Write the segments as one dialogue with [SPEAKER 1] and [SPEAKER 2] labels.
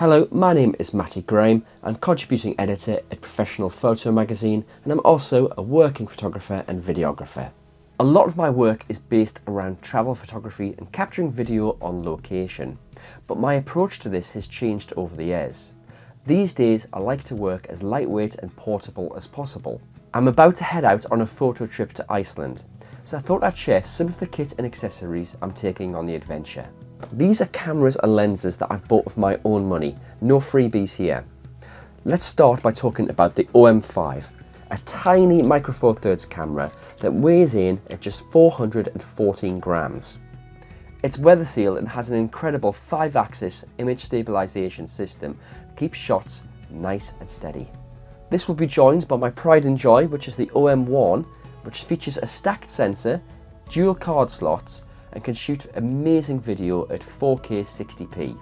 [SPEAKER 1] Hello, my name is Matty. I'm contributing editor at Professional Photo magazine, and I'm also a working photographer and videographer. A lot of my work is based around travel photography and capturing video on location, but my approach to this has changed over the years. These days I like to work as lightweight and portable as possible. I'm about to head out on a photo trip to Iceland, so I thought I'd share some of the kit and accessories I'm taking on the adventure. These are cameras and lenses that I've bought with my own money, no freebies here. Let's start by talking about the OM5, a tiny Micro Four Thirds camera that weighs in at just 414 grams. It's weather sealed and has an incredible 5-axis image stabilization system that keeps shots nice and steady. This will be joined by my pride and joy, which is the OM1, which features a stacked sensor, dual card slots, and can shoot amazing video at 4K 60p.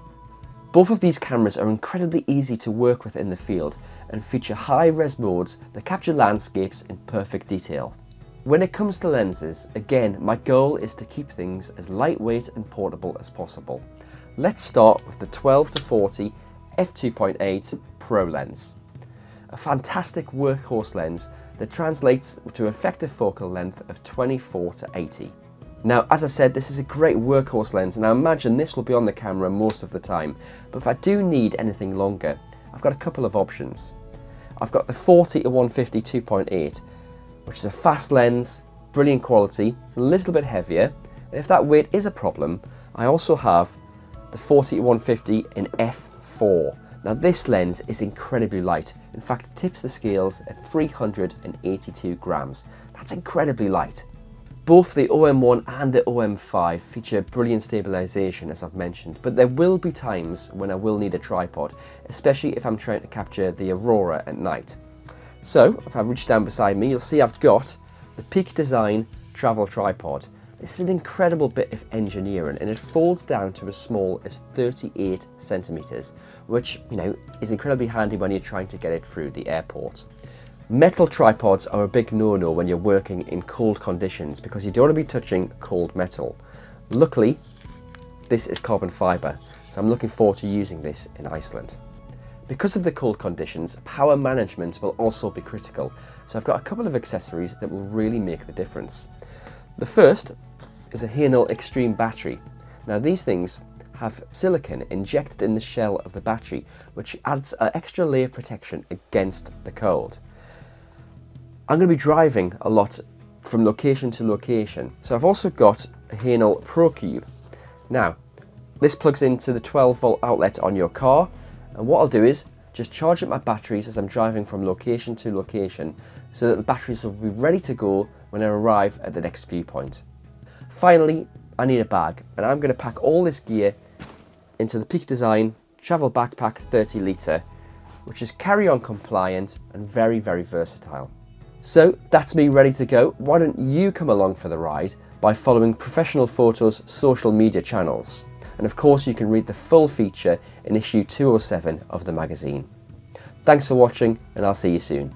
[SPEAKER 1] Both of these cameras are incredibly easy to work with in the field and feature high-res modes that capture landscapes in perfect detail. When it comes to lenses, again, my goal is to keep things as lightweight and portable as possible. Let's start with the 12-40 f2.8 Pro lens. A fantastic workhorse lens that translates to effective focal length of 24-80. Now, as I said, this is a great workhorse lens, and I imagine this will be on the camera most of the time, but if I do need anything longer, I've got a couple of options. I've got the 40-150 2.8, which is a fast lens, brilliant quality, it's a little bit heavier, and if that weight is a problem, I also have the 40-150 in f4. Now this lens is incredibly light, in fact it tips the scales at 382 grams. That's incredibly light. Both the OM1 and the OM5 feature brilliant stabilization, as I've mentioned, but there will be times when I will need a tripod, especially if I'm trying to capture the aurora at night. So, if I reach down beside me, you'll see I've got the Peak Design travel tripod. This is an incredible bit of engineering, and it folds down to as small as 38 centimeters, which, is incredibly handy when you're trying to get it through the airport. Metal tripods are a big no-no when you're working in cold conditions because you don't want to be touching cold metal. Luckily, this is carbon fibre, so I'm looking forward to using this in Iceland. Because of the cold conditions, power management will also be critical, so I've got a couple of accessories that will really make the difference. The first is a Haenel Extreme battery. Now these things have silicon injected in the shell of the battery, which adds an extra layer of protection against the cold. I'm going to be driving a lot from location to location, so I've also got a Haenel Pro Cube. Now, this plugs into the 12-volt outlet on your car, and what I'll do is just charge up my batteries as I'm driving from location to location, so that the batteries will be ready to go when I arrive at the next viewpoint. Finally, I need a bag, and I'm going to pack all this gear into the Peak Design Travel Backpack 30 litre, which is carry-on compliant and very, very versatile. So that's me ready to go. Why don't you come along for the ride by following Professional Photo's social media channels? And of course you can read the full feature in issue 207 of the magazine. Thanks for watching, and I'll see you soon.